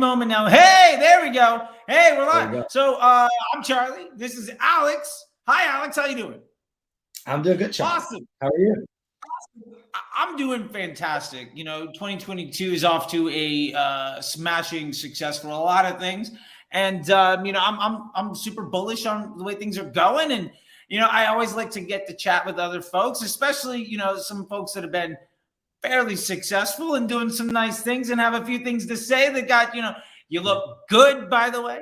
moment now. Hey, there we go. Hey, we're There you live. go. So I'm Charlie. This is Alex. Hi, Alex. How you doing? I'm doing good, Charlie. Awesome. How are you? I'm doing fantastic. 2022 is off to a smashing success for a lot of things, and I'm super bullish on the way things are going. And I always like to get to chat with other folks, especially some folks that have been fairly successful and doing some nice things and have a few things to say that got, you look good, by the way.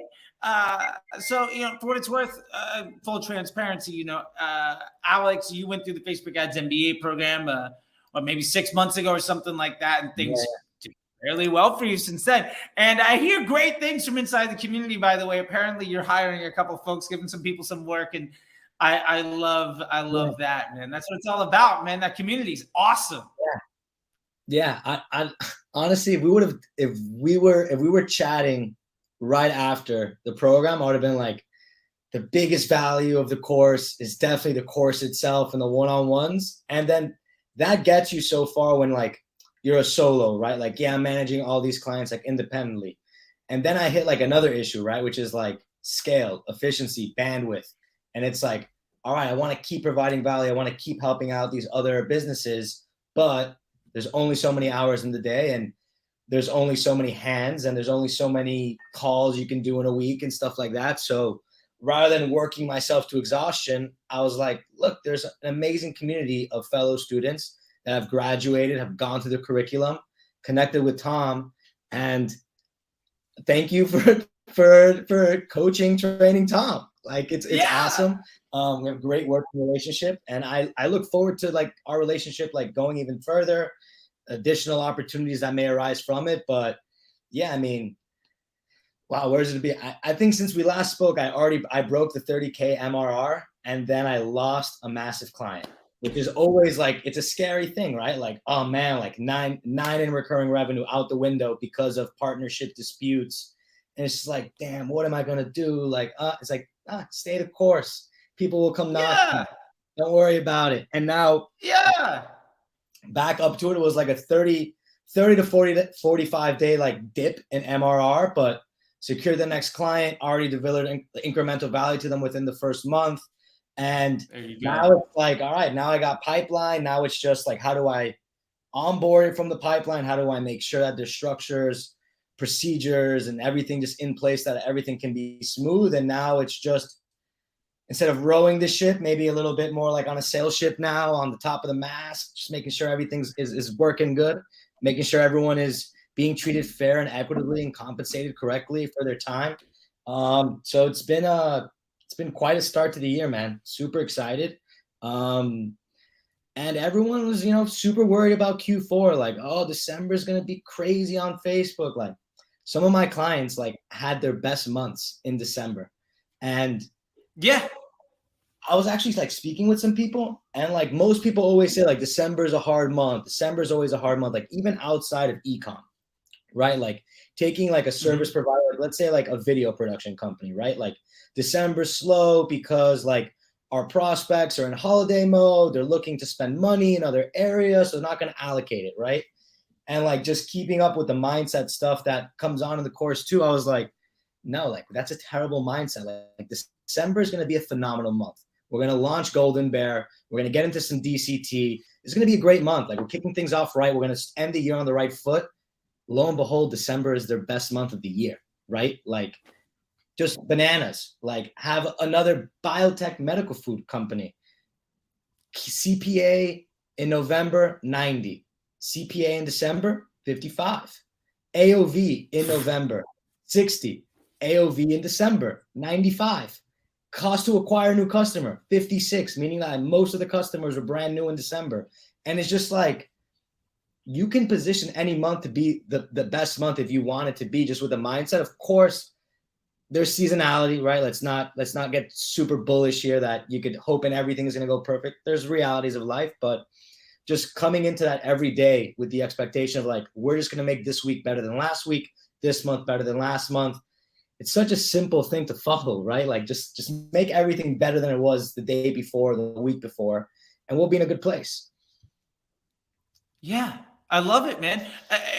So, for what it's worth, full transparency, Alex, you went through the Facebook Ads MBA program, maybe 6 months ago or something like that. And things did fairly well for you since then. And I hear great things from inside the community, by the way. Apparently you're hiring a couple of folks, giving some people some work. And I love that, man. That's what it's all about, man. That community is awesome. Yeah. I honestly, if we were chatting right after the program, I would have been like, the biggest value of the course is definitely the course itself and the one-on-ones. And then that gets you so far when like you're a solo, right? Like, yeah, I'm managing all these clients like independently. And then I hit like another issue, right? Which is like scale, efficiency, bandwidth. And it's like, all right, I want to keep providing value. I want to keep helping out these other businesses, but there's only so many hours in the day, and there's only so many hands, and there's only so many calls you can do in a week and stuff like that. So rather than working myself to exhaustion, I was like, look, there's an amazing community of fellow students that have graduated, have gone through the curriculum, connected with Tom, and thank you for coaching, training Tom. Like it's awesome. We have a great working relationship, and I look forward to like our relationship like going even further, additional opportunities that may arise from it. But yeah, I mean, wow, where's it to be? I think since we last spoke, I broke the 30K MRR, and then I lost a massive client, which is always like, it's a scary thing, right? Like, oh man, like nine in recurring revenue out the window because of partnership disputes. And it's just like, damn, what am I going to do? Like, it's like, stay the course. People will come knocking. Don't worry about it. And now, back up to it. It was like a 30 to 45 day like dip in MRR, but secured the next client, already delivered incremental value to them within the first month. And now it's like, all right, now I got pipeline. Now it's just like, how do I onboard it from the pipeline? How do I make sure that there's structures, procedures, and everything just in place that everything can be smooth? And now it's just, instead of rowing the ship, maybe a little bit more like on a sail ship now on the top of the mast, just making sure everything is working good, making sure everyone is being treated fair and equitably and compensated correctly for their time. So it's been quite a start to the year, man. Super excited. And everyone was, super worried about Q4. Like, oh, December is going to be crazy on Facebook. Like some of my clients like had their best months in December. And I was actually like speaking with some people, and like most people always say like December is a hard month. December is always a hard month, like even outside of ecom, right? Like taking like a service provider, let's say like a video production company, right? Like December's slow because like our prospects are in holiday mode. They're looking to spend money in other areas, so they're not going to allocate it, right? And like just keeping up with the mindset stuff that comes on in the course too, I was like, no, like that's a terrible mindset. Like December is going to be a phenomenal month. We're going to launch Golden Bear. We're going to get into some DCT. It's going to be a great month. Like we're kicking things off right. We're going to end the year on the right foot. Lo and behold, December is their best month of the year, right? Like just bananas. Like have another biotech medical food company. CPA in November, 90. CPA in December, 55. AOV in November, 60. AOV in December, 95. Cost to acquire a new customer, 56, meaning that most of the customers are brand new in December. And it's just like, you can position any month to be the best month if you want it to be, just with a mindset. Of course, there's seasonality, right? Let's not get super bullish here that you could hope and everything is going to go perfect. There's realities of life, but just coming into that every day with the expectation of like, we're just going to make this week better than last week, this month better than last month. It's such a simple thing to follow, right? Like just make everything better than it was the day before, the week before, and we'll be in a good place. Yeah. I love it, man.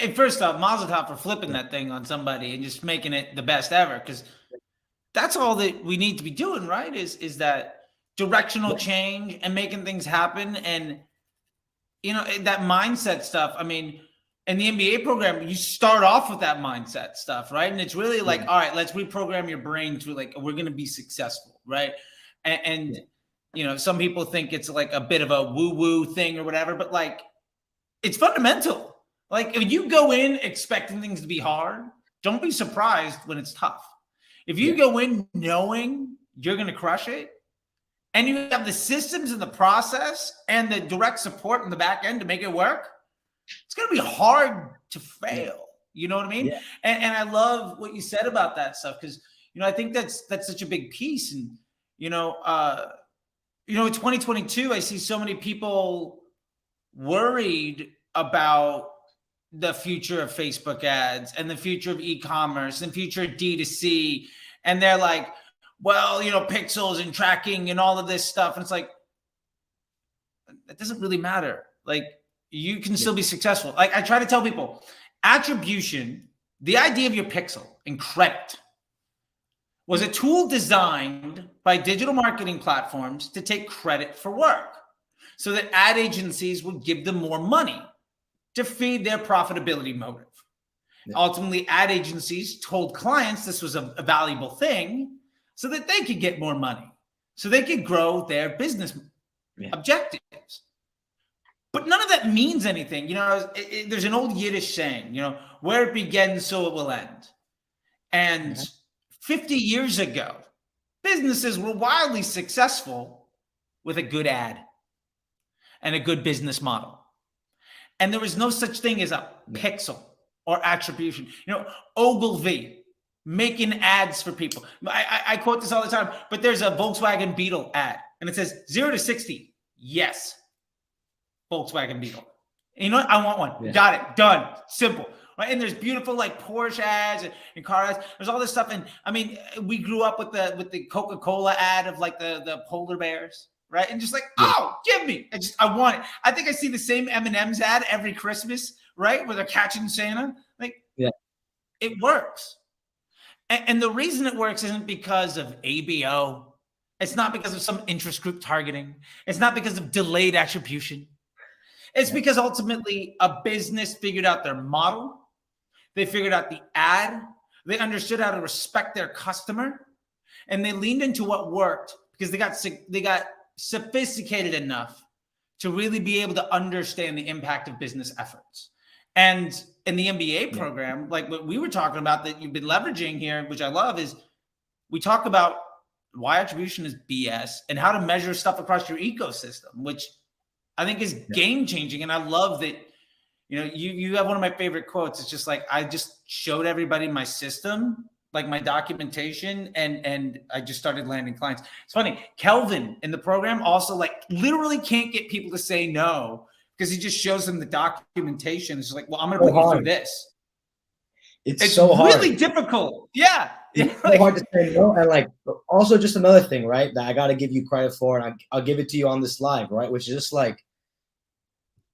And first off, mazel tov for flipping that thing on somebody and just making it the best ever. Because that's all that we need to be doing, right? Is that directional change and making things happen. And, you know, that mindset stuff. I mean, in the MBA program, you start off with that mindset stuff, right? And it's really like, all right, let's reprogram your brain to like, we're going to be successful, right? And you know, some people think it's like a bit of a woo-woo thing or whatever, but like, it's fundamental. Like if you go in expecting things to be hard, don't be surprised when it's tough. If you go in knowing you're going to crush it, and you have the systems and the process and the direct support in the back end to make it work, it's going to be hard to fail. You know what I mean? Yeah. And I love what you said about that stuff, because, you know, I think that's such a big piece. And, in 2022, I see so many people worried about the future of Facebook ads and the future of e-commerce and future of D2C. And they're like, well, pixels and tracking and all of this stuff. And it's like, it doesn't really matter. Like, you can still be successful. Like I try to tell people, attribution, the idea of your pixel and credit, was a tool designed by digital marketing platforms to take credit for work so that ad agencies would give them more money to feed their profitability motive. Yeah. Ultimately, ad agencies told clients this was a valuable thing so that they could get more money, so they could grow their business objectives. But none of that means anything. There's an old Yiddish saying, where it begins, so it will end. And 50 years ago, businesses were wildly successful with a good ad and a good business model. And there was no such thing as a pixel or attribution. Ogilvy making ads for people. I quote this all the time, but there's a Volkswagen Beetle ad and it says 0 to 60. Yes. Volkswagen Beetle. And you know what? I want one. Yeah. Got it. Done. Simple. Right? And there's beautiful like Porsche ads and car ads. There's all this stuff. And I mean, we grew up with the Coca-Cola ad of like the polar bears, right? And just like, oh, give me. I want it. I think I see the same M&M's ad every Christmas, right? Where they're catching Santa. Like, it works. And the reason it works isn't because of ABO. It's not because of some interest group targeting. It's not because of delayed attribution. It's because ultimately a business figured out their model. They figured out the ad. They understood how to respect their customer, and they leaned into what worked because they got sophisticated enough to really be able to understand the impact of business efforts. And in the MBA program, like what we were talking about that you've been leveraging here, which I love, is we talk about why attribution is BS and how to measure stuff across your ecosystem, which I think is game changing. And I love that, you have one of my favorite quotes. It's just like, I just showed everybody my system, like my documentation, and I just started landing clients. It's funny. Kelvin in the program also like literally can't get people to say no because he just shows them the documentation. It's like, well, I'm going to put you through this. It's so hard. Really difficult. Yeah. It's so hard to say no. And like, also just another thing, right, that I got to give you credit for, and I'll give it to you on this live, right, which is just like,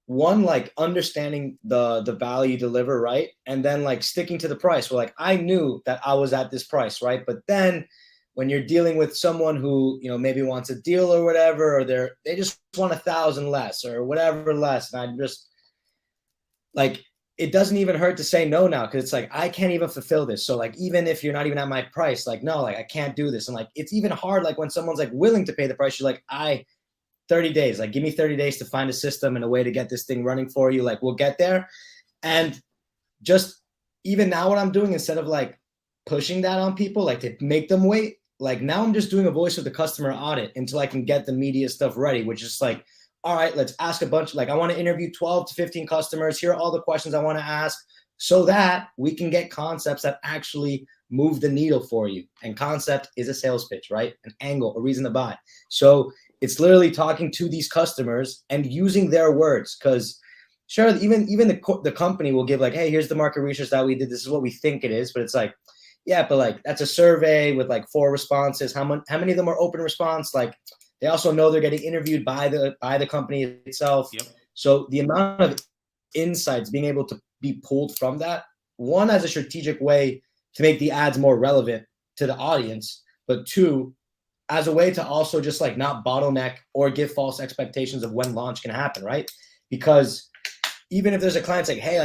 one, like understanding the value you deliver, right, and then like sticking to the price. Well, like I knew that I was at this price, right, but then when you're dealing with someone who maybe wants a deal or whatever, or they just want 1,000 less or whatever less, and I just like, it doesn't even hurt to say no now, because it's like, I can't even fulfill this. So like, even if you're not even at my price, like, no, like I can't do this. And like, it's even hard, like when someone's like willing to pay the price, you're like, 30 days, like give me 30 days to find a system and a way to get this thing running for you. Like we'll get there. And just even now what I'm doing, instead of like pushing that on people, like to make them wait, like now I'm just doing a voice of the customer audit until I can get the media stuff ready, which is like, all right, let's ask a bunch. Like I want to interview 12 to 15 customers. Here are all the questions I want to ask so that we can get concepts that actually move the needle for you. And concept is a sales pitch, right? An angle, a reason to buy. So it's literally talking to these customers and using their words, because sure, even the company will give like, hey, here's the market research that we did. This is what we think it is. But it's like, yeah, but like that's a survey with like 4 responses. How many of them are open response? Like they also know they're getting interviewed by the company itself. Yep. So the amount of insights being able to be pulled from that, one, as a strategic way to make the ads more relevant to the audience, but two, as a way to also just like not bottleneck or give false expectations of when launch can happen, right? Because even if there's a client like, hey,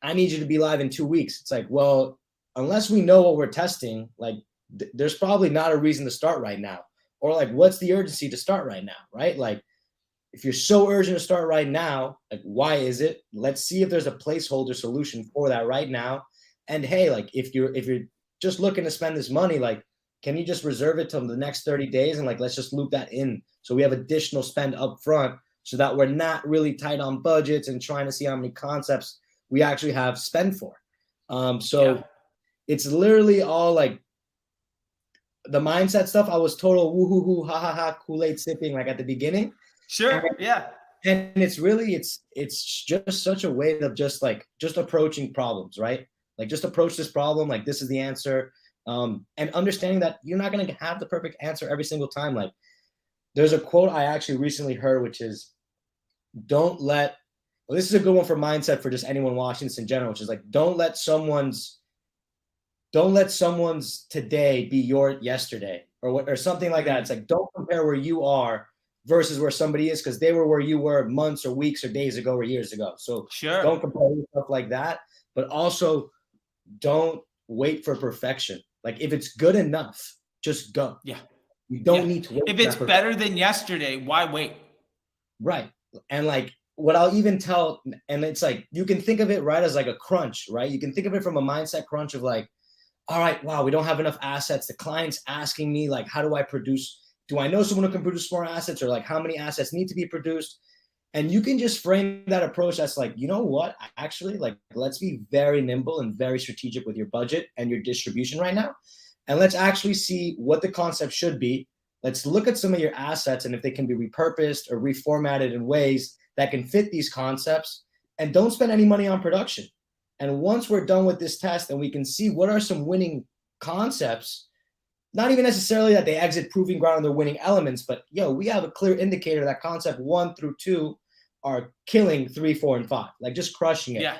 I need you to be live in 2 weeks. It's like, well, unless we know what we're testing, like there's probably not a reason to start right now. Or like, what's the urgency to start right now, right? Like, if you're so urgent to start right now, like, why is it? Let's see if there's a placeholder solution for that right now. And hey, like if you're just looking to spend this money, like, can you just reserve it till the next 30 days? And like, let's just loop that in. So we have additional spend up front so that we're not really tight on budgets and trying to see how many concepts we actually have spend for. It's literally all like the mindset stuff. I was total woo-hoo-hoo, ha-ha-ha, Kool-Aid sipping like at the beginning. Sure. And it's really, it's just such a way of just approaching problems, right? Like just approach this problem. Like this is the answer. And understanding that you're not going to have the perfect answer every single time. Like there's a quote I actually recently heard, which is this is a good one for mindset for just anyone watching this in general, which is like, don't let someone's today be your yesterday or something like that. It's like, don't compare where you are versus where somebody is, because they were where you were months or weeks or days ago or years ago. So Don't compare yourself like that, but also don't wait for perfection. Like if it's good enough, just go. Yeah. You don't need to wait. If it's better than yesterday, why wait? Right. And like what I'll even tell, and it's like, you can think of it right as like a crunch, right? You can think of it from a mindset crunch of like, all right, wow, we don't have enough assets. The client's asking me like, how do I produce? Do I know someone who can produce more assets, or like how many assets need to be produced? And you can just frame that approach as like, you know what, actually, like, let's be very nimble and very strategic with your budget and your distribution right now. And let's actually see what the concept should be. Let's look at some of your assets and if they can be repurposed or reformatted in ways that can fit these concepts, and don't spend any money on production. And once we're done with this test and we can see what are some winning concepts, not even necessarily that they exit proving ground and they're winning elements, but we have a clear indicator that concept 1 through 2 are killing 3, 4, and 5, like just crushing it. Yeah.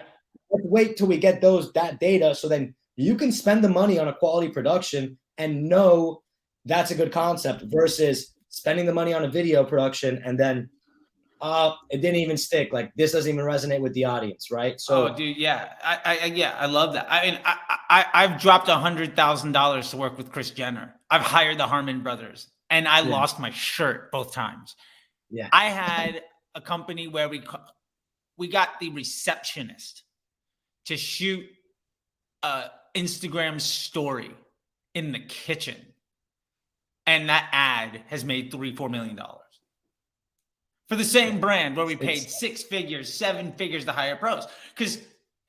Let's wait till we get that data, so then you can spend the money on a quality production and know that's a good concept versus spending the money on a video production and then it didn't even stick. Like this doesn't even resonate with the audience, right? So, dude, yeah, I love that. I mean, I've dropped $100,000 to work with Kris Jenner. I've hired the Harmon brothers, and I lost my shirt both times. Yeah, I had a company where we got the receptionist to shoot a Instagram story in the kitchen, and that ad has made $3-4 million. For the same brand where we paid 6 figures, 7 figures to hire pros. Because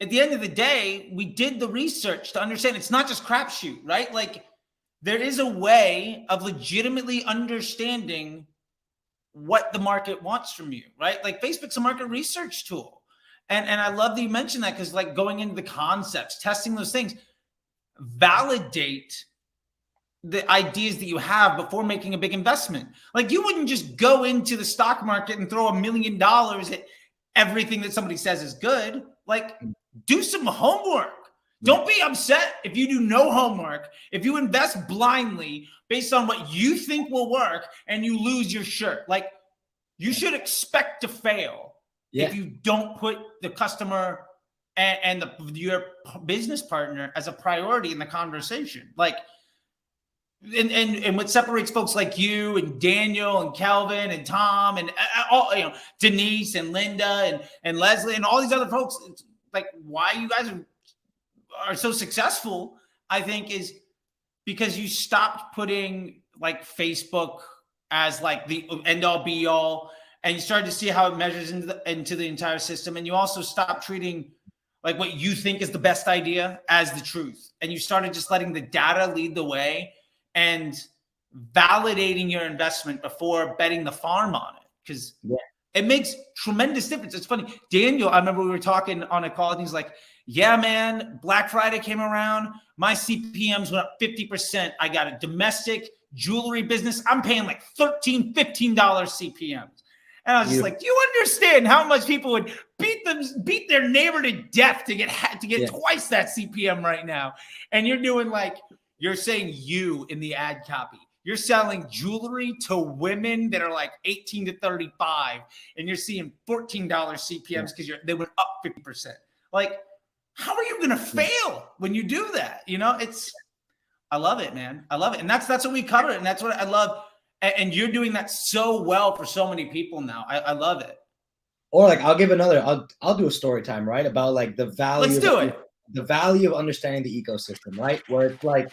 at the end of the day, we did the research to understand it's not just crapshoot, right? Like there is a way of legitimately understanding what the market wants from you, right? Like Facebook's a market research tool. And I love that you mentioned that, because like going into the concepts, testing those things, validate the ideas that you have before making a big investment. Like you wouldn't just go into the stock market and throw $1 million at everything that somebody says is good. Like do some homework. Don't be upset if you do no homework, if you invest blindly based on what you think will work and you lose your shirt. Like you should expect to fail if you don't put the customer and your business partner as a priority in the conversation. Like, and what separates folks like you and Daniel and Calvin and Tom and all, Denise and Linda and Leslie and all these other folks, like why you guys are so successful, I think, is because you stopped putting like Facebook as like the end all be all, and you started to see how it measures into the entire system. And you also stopped treating like what you think is the best idea as the truth. And you started just letting the data lead the way and validating your investment before betting the farm on it. Because it makes tremendous difference. It's funny. Daniel, I remember we were talking on a call and he's like, yeah, man, Black Friday came around. My CPMs went up 50%. I got a domestic jewelry business. I'm paying like $13, $15 CPMs. And I was just like, do you understand how much people would beat their neighbor to death to get twice that CPM right now? And you're doing like, you're saying you in the ad copy. You're selling jewelry to women that are like 18 to 35, and you're seeing $14 CPMs because they went up 50%. Like, how are you going to fail when you do that? You know, I love it, man. I love it. And that's what we cover. And that's what I love. And you're doing that so well for so many people now. I love it. Or like, I'll do a story time, right? About like the value. Let's do it. The value of understanding the ecosystem, right? Where it's like,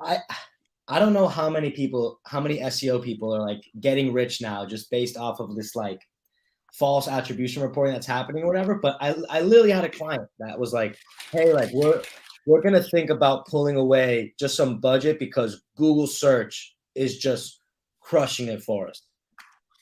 I don't know how many SEO people are like getting rich now just based off of this like false attribution reporting that's happening or whatever. But I literally had a client that was like, hey, like we're going to think about pulling away just some budget because Google search is just crushing it for us.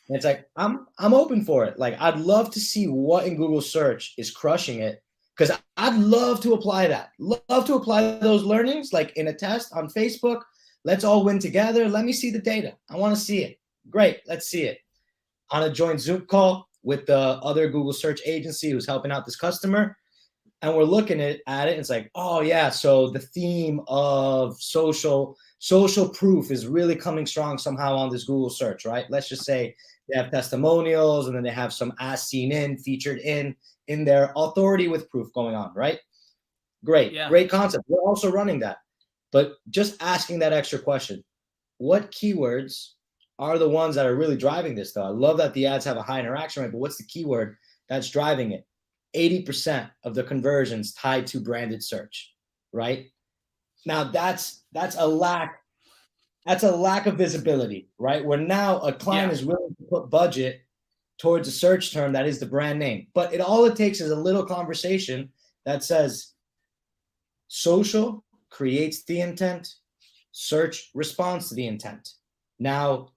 And it's like, I'm open for it. Like, I'd love to see what in Google search is crushing it, because I'd love to apply that. Love to apply those learnings, like in a test on Facebook. Let's all win together. Let me see the data. I want to see it. Great. Let's see it. On a joint Zoom call with the other Google search agency who's helping out this customer. And we're looking at it. And it's like, oh yeah. So the theme of social proof is really coming strong somehow on this Google search, right? Let's just say they have testimonials, and then they have some as seen in, featured in their authority with proof going on, right? Great. Yeah. Great concept. We're also running that. But just asking that extra question, what keywords are the ones that are really driving this though? I love that the ads have a high interaction rate, but what's the keyword that's driving it? 80% of the conversions tied to branded search, right? Now that's a lack of visibility, right? Where now a client is willing to put budget towards a search term that is the brand name. But all it takes is a little conversation that says social creates the intent, search responds to the intent. Now,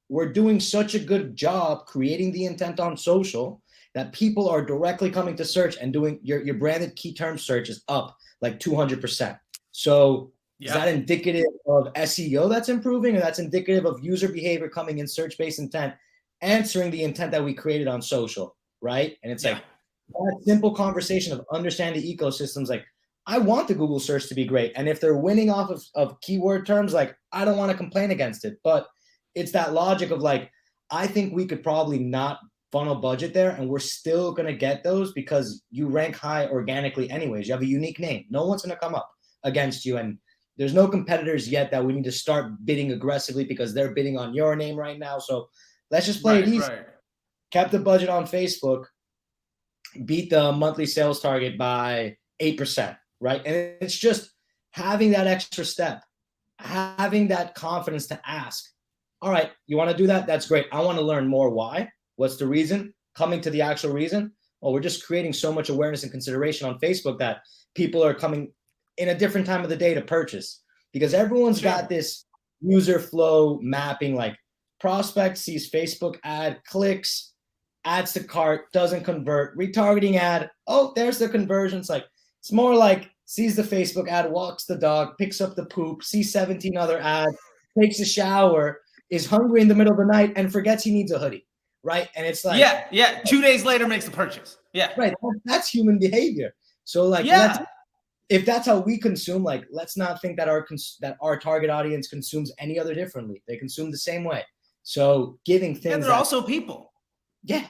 we're doing such a good job creating the intent on social that people are directly coming to search and doing your branded key term search is up like 200%. So is that indicative of SEO that's improving, or that's indicative of user behavior coming in search-based intent, answering the intent that we created on social, right? And it's like that simple conversation of understanding the ecosystems. Like, I want the Google search to be great. And if they're winning off of keyword terms, like, I don't want to complain against it. But it's that logic of like, I think we could probably not funnel budget there, and we're still going to get those because you rank high organically anyways. You have a unique name. No one's going to come up against you. And there's no competitors yet that we need to start bidding aggressively because they're bidding on your name right now. So let's just play it easy. Right. Kept the budget on Facebook, beat the monthly sales target by 8%, right? And it's just having that extra step, having that confidence to ask, all right, you want to do that? That's great. I want to learn more. Why? What's the reason? Coming to the actual reason? Well, we're just creating so much awareness and consideration on Facebook that people are coming in a different time of the day to purchase, because everyone's got this user flow mapping, like prospect sees Facebook ad, clicks, adds to cart, doesn't convert, retargeting ad. Oh, there's the conversions. Like, it's more like sees the Facebook ad, walks the dog, picks up the poop, sees 17 other ads, takes a shower, is hungry in the middle of the night, and forgets he needs a hoodie, right? And it's like, 2 days later makes the purchase. Right. That's human behavior. So like, if that's how we consume, like, let's not think that our target audience consumes any other differently. They consume the same way. So giving things. And they're also people. Yeah.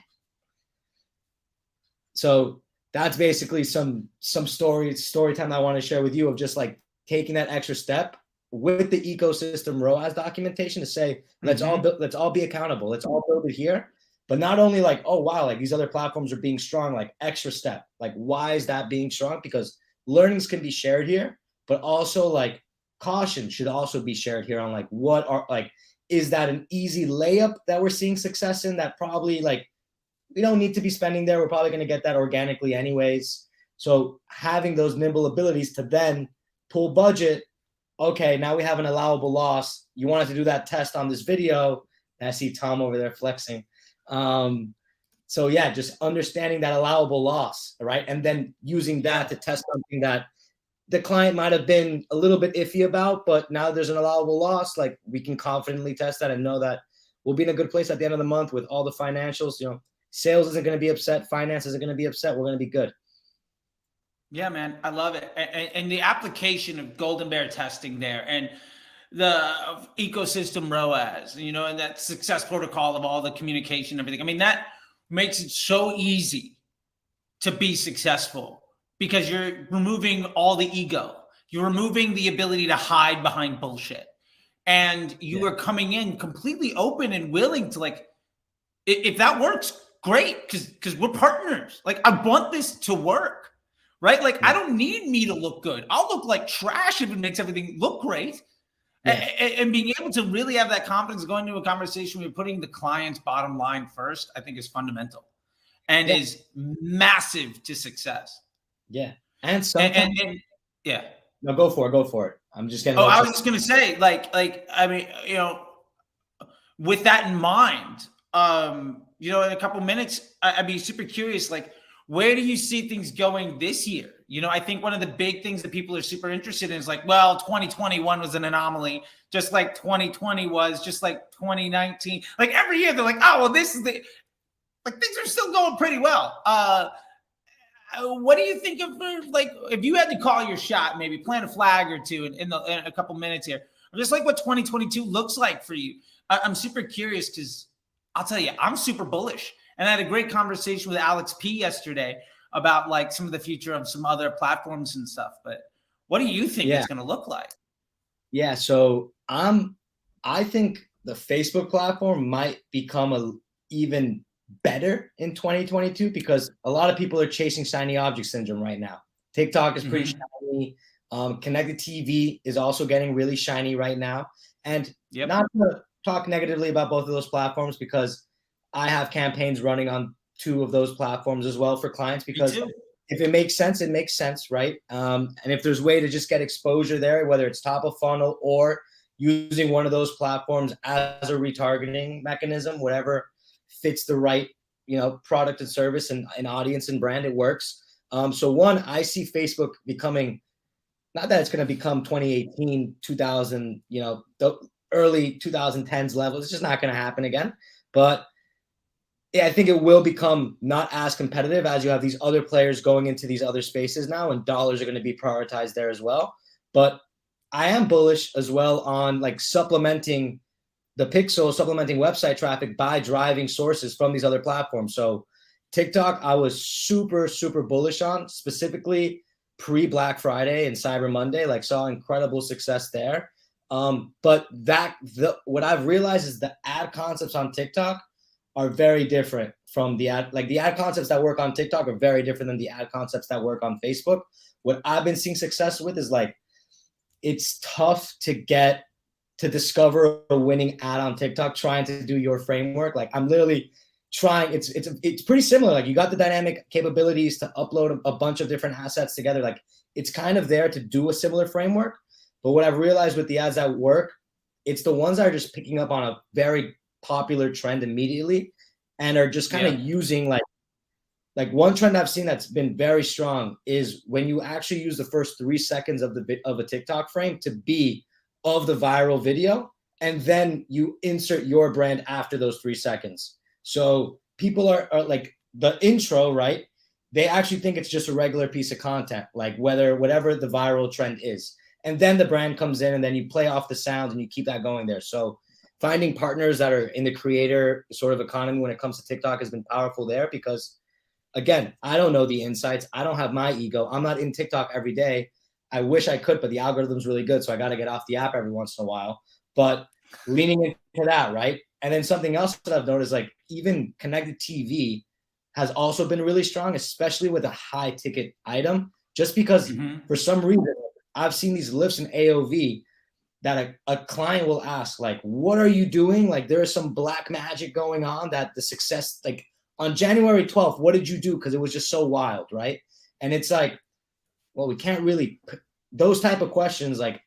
So that's basically some story time I want to share with you of just like taking that extra step with the ecosystem ROAS documentation to say, let's all be accountable. Let's all build it here. But not only like, oh wow, like these other platforms are being strong, like extra step. Like, why is that being strong? Because learnings can be shared here, but also like caution should also be shared here on like, what are like, is that an easy layup that we're seeing success in that probably like we don't need to be spending there. We're probably going to get that organically anyways. So having those nimble abilities to then pull budget. Okay, now we have an allowable loss. You wanted to do that test on this video. I see Tom over there flexing. So yeah, just understanding that allowable loss, right? And then using that to test something that the client might have been a little bit iffy about, but now there's an allowable loss. Like, we can confidently test that and know that we'll be in a good place at the end of the month with all the financials. You know, sales isn't going to be upset. Finance isn't going to be upset. We're going to be good. Yeah, man, I love it. And the application of Golden Bear testing there and the ecosystem ROAS, you know, and that success protocol of all the communication, everything. I mean, that makes it so easy to be successful because you're removing all the ego. You're removing the ability to hide behind bullshit. And you are coming in completely open and willing to, like, if that works, great, because we're partners. Like, I want this to work, right? Like, I don't need me to look good. I'll look like trash if it makes everything look great. And being able to really have that confidence going into a conversation where you're putting the client's bottom line first, I think is fundamental and is massive to success. Yeah. And sometimes, yeah. No, go for it. I'm just getting. Oh, I was just gonna say, like, I mean, you know, with that in mind, you know, in a couple minutes, I'd be super curious, like, where do you see things going this year? You know, I think one of the big things that people are super interested in is like, well, 2021 was an anomaly, just like 2020 was, just like 2019. Like every year, they're like, oh, well, this is the, like, things are still going pretty well. What do you think of, like, if you had to call your shot, maybe plant a flag or two in a couple minutes here, just like what 2022 looks like for you? I'm super curious because I'll tell you, I'm super bullish. And I had a great conversation with Alex P yesterday about like some of the future of some other platforms and stuff. But what do you think it's going to look like? Yeah. So I think the Facebook platform might become even better in 2022 because a lot of people are chasing shiny object syndrome right now. TikTok is pretty shiny. Connected TV is also getting really shiny right now. And not to talk negatively about both of those platforms because I have campaigns running on 2 of those platforms as well for clients because if it makes sense, it makes sense, right? And if there's a way to just get exposure there, whether it's top of funnel or using one of those platforms as a retargeting mechanism, whatever fits the right, you know, product and service and audience and brand, it works. So one, I see Facebook becoming, not that it's going to become 2018, 2000, you know, the early 2010s level. It's just not going to happen again. But yeah, I think it will become not as competitive as you have these other players going into these other spaces now, and dollars are going to be prioritized there as well. But I am bullish as well on like supplementing the pixel, supplementing website traffic by driving sources from these other platforms. So TikTok, I was super, super bullish on, specifically pre-Black Friday and Cyber Monday, like saw incredible success there. But what I've realized is the ad concepts on TikTok are very different from the ad concepts that work on TikTok are very different than the ad concepts that work on Facebook. What I've been seeing success with is like, it's tough to discover a winning ad on TikTok trying to do your framework. Like I'm literally trying, it's pretty similar. Like you got the dynamic capabilities to upload a bunch of different assets together. Like it's kind of there to do a similar framework. But what I've realized with the ads that work, it's the ones that are just picking up on a very popular trend immediately and are just kind of using like one trend I've seen that's been very strong is when you actually use the first 3 seconds of a TikTok frame to be of the viral video, and then you insert your brand after those 3 seconds. So people are like the intro, right? They actually think it's just a regular piece of content, like whatever the viral trend is. And then the brand comes in and then you play off the sound and you keep that going there. So finding partners that are in the creator sort of economy when it comes to TikTok has been powerful there because, again, I don't know the insights. I don't have my ego. I'm not in TikTok every day. I wish I could, but the algorithm's really good, so I got to get off the app every once in a while. But leaning into that, right? And then something else that I've noticed, like even connected TV has also been really strong, especially with a high ticket item, just because for some reason I've seen these lifts in AOV that a client will ask, like, what are you doing? Like there is some black magic going on that the success, like on January 12th, what did you do? Because it was just so wild, right? And it's like, well, we can't really, those type of questions, like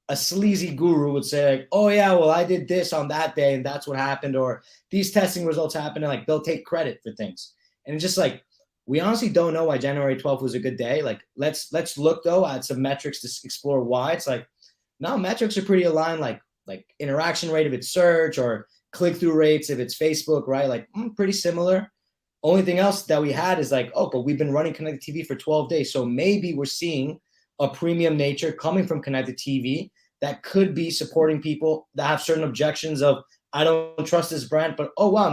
a sleazy guru would say, like, oh yeah, well, I did this on that day and that's what happened, or these testing results happened, and like they'll take credit for things. And it's just like, we honestly don't know why January 12th was a good day. Like, let's look though at some metrics to explore why. It's like, no, metrics are pretty aligned, like interaction rate of its search or click-through rates, if it's Facebook, right? Like pretty similar. Only thing else that we had is like, oh, but we've been running connected TV for 12 days. So maybe we're seeing a premium nature coming from connected TV that could be supporting people that have certain objections of, I don't trust this brand, but oh wow,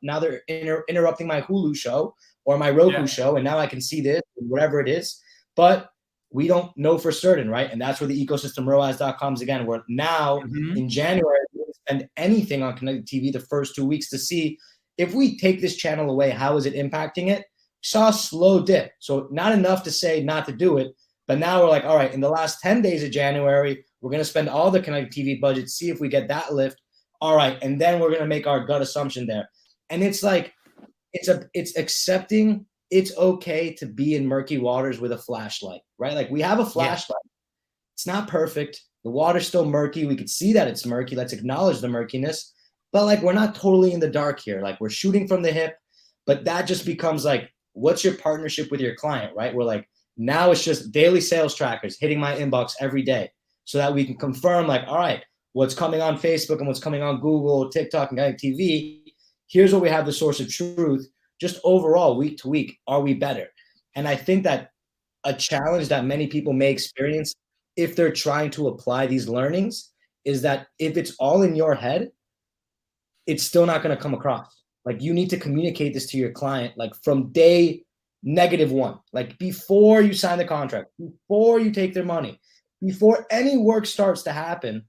now they're interrupting my Hulu show or my Roku show, and now I can see this, whatever it is. But we don't know for certain, right? And that's where the ecosystem ROI'd.com is again, where now in January, we don't spend anything on connected TV the first 2 weeks to see if we take this channel away, how is it impacting it? We saw a slow dip. So not enough to say not to do it, but now we're like, all right, in the last 10 days of January, we're going to spend all the connected TV budget, see if we get that lift. All right, and then we're going to make our gut assumption there. And it's like, it's accepting it's okay to be in murky waters with a flashlight, right? Like we have a flashlight. It's not perfect. The water's still murky. We could see that it's murky. Let's acknowledge the murkiness. But like, we're not totally in the dark here. Like we're shooting from the hip, but that just becomes like, what's your partnership with your client, right? We're like, now it's just daily sales trackers hitting my inbox every day so that we can confirm like, all right, what's coming on Facebook and what's coming on Google, TikTok, and TV. Here's where we have the source of truth. Just overall, week to week, are we better? And I think that a challenge that many people may experience if they're trying to apply these learnings is that if it's all in your head, it's still not going to come across. Like you need to communicate this to your client, like from day -1, like before you sign the contract, before you take their money, before any work starts to happen.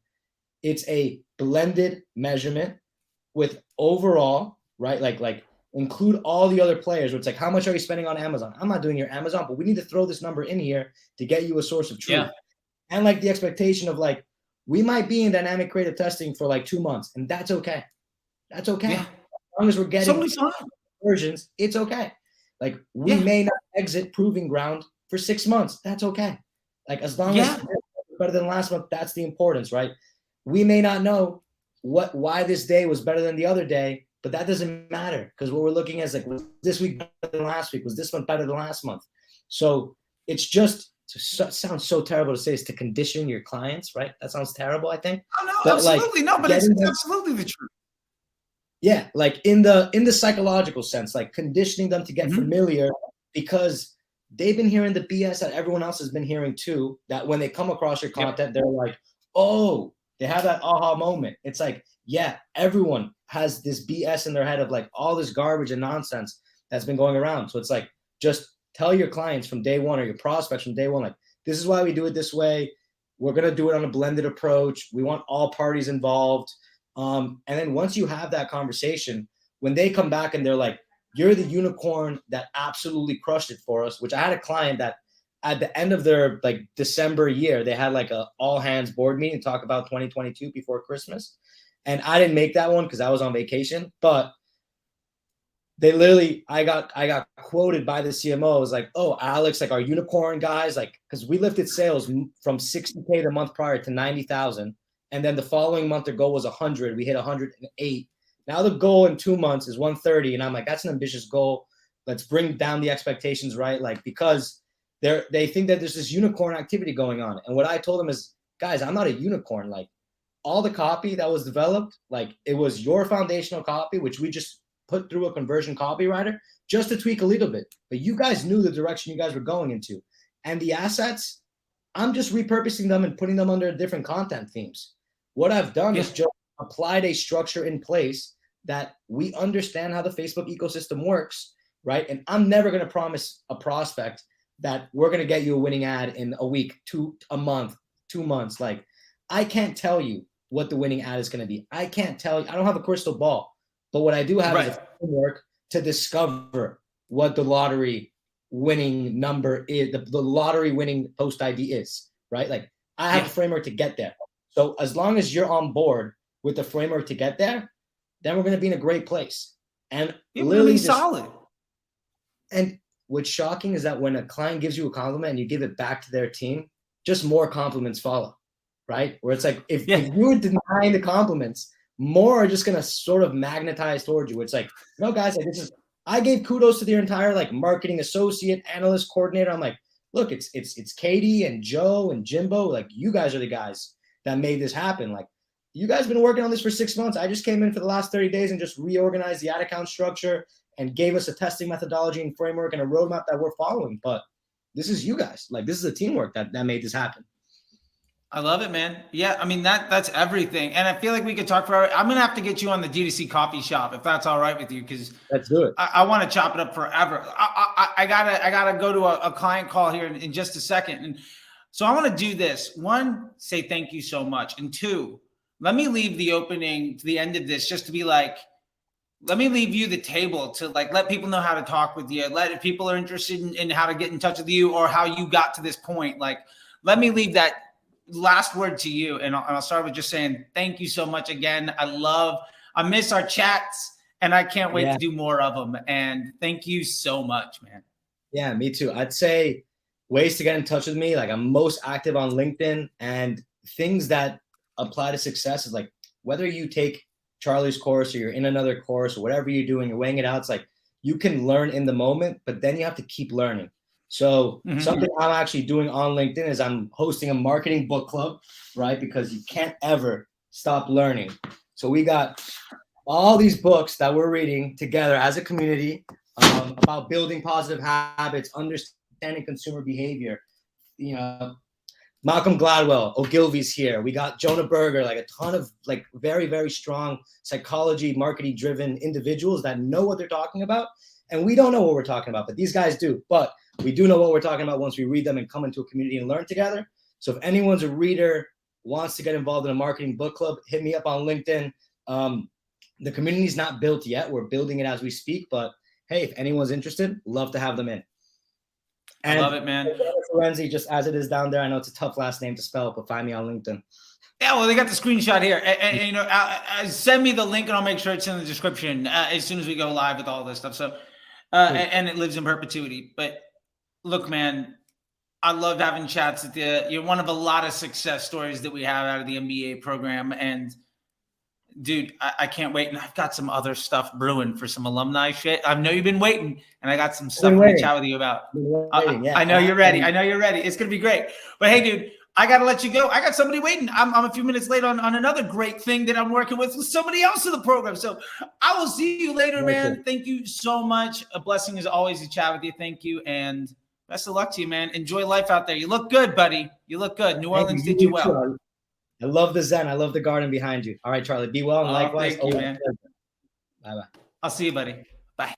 It's a blended measurement with overall, right? Like include all the other players. Where it's like, how much are you spending on Amazon? I'm not doing your Amazon, but we need to throw this number in here to get you a source of truth. Yeah. And like the expectation of like, we might be in dynamic creative testing for like 2 months, and that's okay. That's okay. Yeah. As long as we're getting versions, it's okay. Like we may not exit proving ground for 6 months. That's okay. Like as long as it's better than last month, that's the importance, right? We may not know why this day was better than the other day, but that doesn't matter because what we're looking at is like, was this week better than last week? Was this month better than last month? So it's just, it sounds so terrible to say, is to condition your clients, right? That sounds terrible, I think. Oh, no, but absolutely. Like, no, but it's absolutely the truth. Yeah, like in the psychological sense, like conditioning them to get familiar because they've been hearing the BS that everyone else has been hearing too, that when they come across your content, they're like, oh, they have that aha moment. It's like, yeah, everyone has this BS in their head of like all this garbage and nonsense that's been going around. So it's like, just tell your clients from day one or your prospects from day one, like, this is why we do it this way. We're going to do it on a blended approach. We want all parties involved. And then once you have that conversation, when they come back and they're like, you're the unicorn that absolutely crushed it for us, which I had a client that at the end of their like December year, they had like a all hands board meeting to talk about 2022 before Christmas. And I didn't make that one because I was on vacation, but they literally, I got quoted by the CMO. It was like, oh, Alex, like our unicorn guys, like, cause we lifted sales from 60K the month prior to 90,000. And then the following month, their goal was 100. We hit 108. Now the goal in 2 months is 130. And I'm like, that's an ambitious goal. Let's bring down the expectations, right? Like, because they think that there's this unicorn activity going on. And what I told them is, guys, I'm not a unicorn. Like all the copy that was developed, like it was your foundational copy, which we just put through a conversion copywriter just to tweak a little bit. But you guys knew the direction you guys were going into. And the assets, I'm just repurposing them and putting them under different content themes. What I've done is just applied a structure in place that we understand how the Facebook ecosystem works, right? And I'm never going to promise a prospect that we're going to get you a winning ad in a week, a month, 2 months. Like I can't tell you what the winning ad is going to be. I can't tell you. I don't have a crystal ball. But what I do have is a framework to discover what the lottery winning number is, the lottery winning post ID is, right? Like I have a framework to get there. So as long as you're on board with the framework to get there, then we're going to be in a great place. And literally solid. And what's shocking is that when a client gives you a compliment and you give it back to their team, just more compliments follow, right? Where it's like, if you were denying the compliments, more are just going to sort of magnetize towards you. It's like, no, guys, like I gave kudos to their entire like marketing associate, analyst, coordinator. I'm like, look, it's Katie and Joe and Jimbo. Like you guys are the guys that made this happen. Like you guys have been working on this for 6 months. I just came in for the last 30 days and just reorganized the ad account structure and gave us a testing methodology and framework and a roadmap that we're following. But this is you guys. Like, this is a teamwork that made this happen. I love it, man. Yeah, I mean, that's everything. And I feel like we could talk for, I'm going to have to get you on the D2C coffee shop if that's all right with you, because let's do it. I want to chop it up forever. I gotta go to a client call here in just a second. And so I want to do this. One, say thank you so much. And two, let me leave the opening to the end of this just to be like, let me leave you the table to like, let people know how to talk with you. If people are interested in how to get in touch with you or how you got to this point, like, let me leave that last word to you. And I'll start with just saying, thank you so much again. I miss our chats and I can't wait to do more of them. And thank you so much, man. Yeah, me too. I'd say ways to get in touch with me. Like, I'm most active on LinkedIn, and things that apply to success is like, whether you take Charlie's course or you're in another course or whatever you're doing, you're weighing it out. It's like, you can learn in the moment, but then you have to keep learning. So something I'm actually doing on LinkedIn is I'm hosting a marketing book club, right? Because you can't ever stop learning. So we got all these books that we're reading together as a community about building positive habits, understanding consumer behavior. You know, Malcolm Gladwell, Ogilvy's here. We got Jonah Berger, like a ton of like very, very strong psychology, marketing driven individuals that know what they're talking about. And we don't know what we're talking about, but these guys do. But we do know what we're talking about once we read them and come into a community and learn together. So if anyone's a reader, wants to get involved in a marketing book club, hit me up on LinkedIn. The community is not built yet. We're building it as we speak. But hey, if anyone's interested, love to have them in. And I love it, man. Lorenzi, just as it is down there, I know it's a tough last name to spell, but find me on LinkedIn. Yeah, well, they got the screenshot here. And you know, send me the link and I'll make sure it's in the description as soon as we go live with all this stuff. So, and it lives in perpetuity. But look, man, I loved having chats with you. You're one of a lot of success stories that we have out of the MBA program. And dude, I can't wait. And I've got some other stuff brewing for some alumni shit. I know you've been waiting, and I got some stuff to chat with you about. I know you're ready. I know you're ready. It's going to be great. But hey, dude, I got to let you go. I got somebody waiting. I'm a few minutes late on another great thing that I'm working with somebody else in the program. So I will see you later, man. Thank you so much. A blessing as always to chat with you. Thank you. And best of luck to you, man. Enjoy life out there. You look good, buddy. You look good. New Orleans did you well. I love the Zen. I love the garden behind you. All right, Charlie, be well. And likewise. Thank you, man. Bye-bye. I'll see you, buddy. Bye.